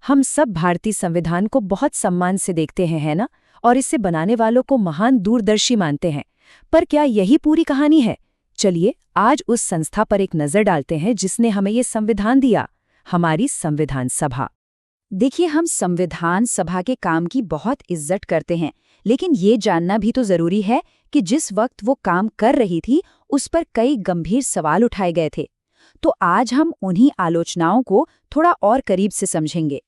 हम सब भारतीय संविधान को बहुत सम्मान से देखते हैं, है ना? और इसे बनाने वालों को महान दूरदर्शी मानते हैं। पर क्या यही पूरी कहानी है? चलिए आज उस संस्था पर एक नज़र डालते हैं जिसने हमें ये संविधान दिया, हमारी संविधान सभा। देखिए, हम संविधान सभा के काम की बहुत इज्जत करते हैं, लेकिन ये जानना भी तो जरूरी है कि जिस वक्त वो काम कर रही थी उस पर कई गंभीर सवाल उठाए गए थे। तो आज हम उन्हीं आलोचनाओं को थोड़ा और करीब से समझेंगे।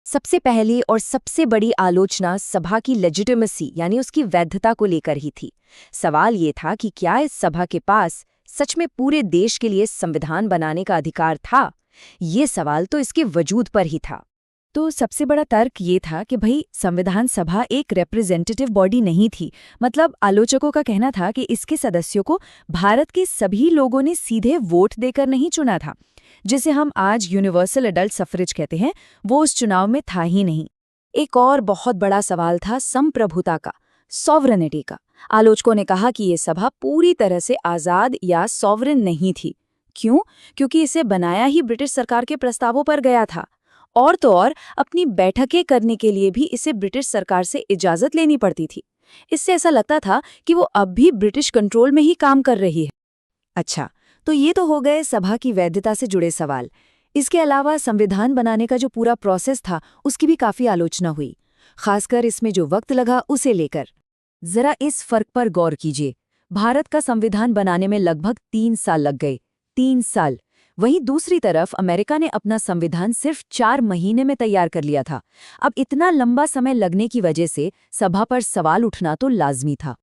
सबसे पहली और सबसे बड़ी आलोचना सभा की लेजिटिमेसी यानी उसकी वैधता को लेकर ही थी। सवाल ये था कि क्या इस सभा के पास सच में पूरे देश के लिए संविधान बनाने का अधिकार था? ये सवाल तो इसके वजूद पर ही था। तो सबसे बड़ा तर्क ये था कि भाई संविधान सभा एक रिप्रेजेंटेटिव बॉडी नहीं थी। मतलब आलोचकों का कहना था कि इसके सदस्यों को भारत के सभी लोगों ने सीधे वोट देकर नहीं चुना था, जिसे हम आज यूनिवर्सल एडल्ट सफरेज कहते हैं, वो उस चुनाव में था ही नहीं। एक और बहुत बड़ा सवाल था संप्रभुता का, सॉवरेनिटी का। आलोचकों ने कहा कि ये सभा पूरी तरह से आज़ाद या सॉवरेन नहीं थी। क्यों? क्योंकि इसे बनाया ही ब्रिटिश सरकार के प्रस्तावों पर गया था, और तो और अपनी बैठकें करने के लिए भी इसे ब्रिटिश सरकार से इजाज़त लेनी पड़ती थी। इससे ऐसा लगता था कि वो अब भी ब्रिटिश कंट्रोल में ही काम कर रही है। अच्छा, तो ये तो हो गए सभा की वैधता से जुड़े सवाल। इसके अलावा संविधान बनाने का जो पूरा प्रोसेस था उसकी भी काफ़ी आलोचना हुई, खासकर इसमें जो वक्त लगा उसे लेकर। जरा इस फर्क पर गौर कीजिए। भारत का संविधान बनाने में लगभग 3 साल लग गए। 3 साल। वहीं दूसरी तरफ अमेरिका ने अपना संविधान सिर्फ 4 महीने में तैयार कर लिया था। अब इतना लंबा समय लगने की वजह से सभा पर सवाल उठना तो लाजमी था।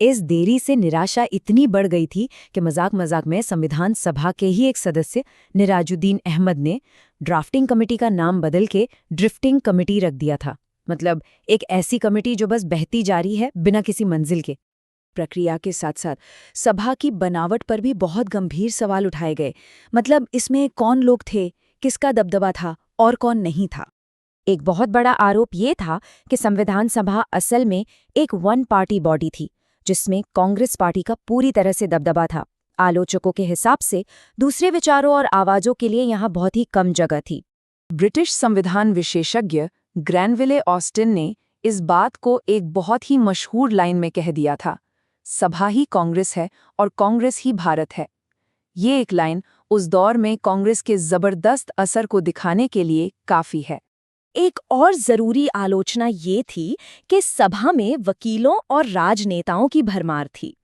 इस देरी से निराशा इतनी बढ़ गई थी कि मजाक में संविधान सभा के ही एक सदस्य निराजुद्दीन अहमद ने ड्राफ्टिंग कमेटी का नाम बदल के ड्रिफ्टिंग कमेटी रख दिया था। मतलब एक ऐसी कमेटी जो बस बहती जा रही है बिना किसी मंजिल के। प्रक्रिया के साथ साथ सभा की बनावट पर भी बहुत गंभीर सवाल उठाए गए। मतलब इसमें कौन लोग थे, किसका दबदबा था और कौन नहीं था। एक बहुत बड़ा आरोप ये था कि संविधान सभा असल में एक वन पार्टी बॉडी थी, जिसमें कांग्रेस पार्टी का पूरी तरह से दबदबा था। आलोचकों के हिसाब से दूसरे विचारों और आवाजों के लिए यहाँ बहुत ही कम जगह थी। ब्रिटिश संविधान विशेषज्ञ ग्रैनविले ऑस्टिन ने इस बात को एक बहुत ही मशहूर लाइन में कह दिया था, सभा ही कांग्रेस है और कांग्रेस ही भारत है। ये एक लाइन उस दौर में कांग्रेस के जबरदस्त असर को दिखाने के लिए काफी है। एक और जरूरी आलोचना ये थी कि सभा में वकीलों और राजनेताओं की भरमार थी।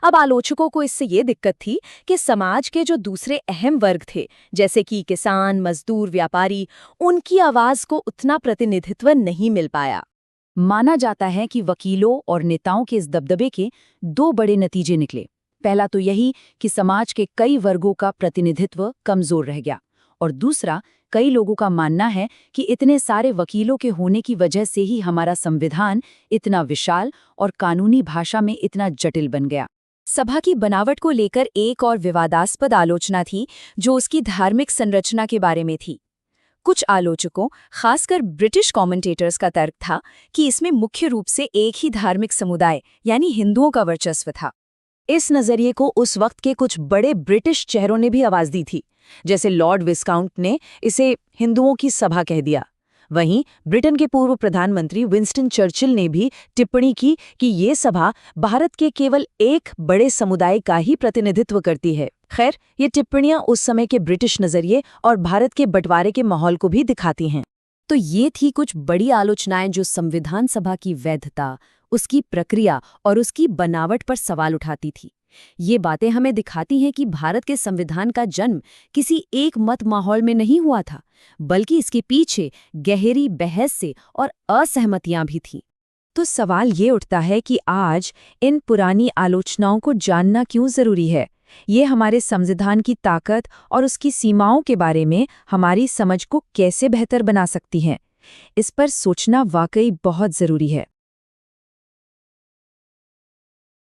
अब आलोचकों को इससे ये दिक्कत थी कि समाज के जो दूसरे अहम वर्ग थे, जैसे कि किसान, मजदूर, व्यापारी, उनकी आवाज को उतना प्रतिनिधित्व नहीं मिल पाया। माना जाता है कि वकीलों और नेताओं के इस दबदबे के 2 बड़े नतीजे निकले। पहला तो यही कि समाज के कई वर्गों का प्रतिनिधित्व कमजोर रह गया, और दूसरा, कई लोगों का मानना है कि इतने सारे वकीलों के होने की वजह से ही हमारा संविधान इतना विशाल और कानूनी भाषा में इतना जटिल बन गया। सभा की बनावट को लेकर एक और विवादास्पद आलोचना थी, जो उसकी धार्मिक संरचना के बारे में थी। कुछ आलोचकों, खासकर ब्रिटिश कमेंटेटर्स का तर्क था कि इसमें मुख्य रूप से एक ही धार्मिक समुदाय यानी हिंदुओं का वर्चस्व था। इस नजरिए को उस वक्त के कुछ बड़े ब्रिटिश चेहरों ने भी आवाज दी थी, जैसे लॉर्ड विस्काउंट ने इसे हिंदुओं की सभा कह दिया। वहीं ब्रिटेन के पूर्व प्रधानमंत्री विंस्टन चर्चिल ने भी टिप्पणी की कि ये सभा भारत के केवल एक बड़े समुदाय का ही प्रतिनिधित्व करती है। खैर, ये टिप्पणियां उस समय के ब्रिटिश नजरिए और भारत के बंटवारे के माहौल को भी दिखाती हैं। तो ये थी कुछ बड़ी आलोचनाएं जो संविधान सभा की वैधता, उसकी प्रक्रिया और उसकी बनावट पर सवाल उठाती थी। ये बातें हमें दिखाती हैं कि भारत के संविधान का जन्म किसी एक मत माहौल में नहीं हुआ था, बल्कि इसके पीछे गहरी बहस से और असहमतियां भी थीं। तो सवाल ये उठता है कि आज इन पुरानी आलोचनाओं को जानना क्यों जरूरी है? ये हमारे संविधान की ताकत और उसकी सीमाओं के बारे में हमारी समझ को कैसे बेहतर बना सकती हैं? इस पर सोचना वाकई बहुत जरूरी है।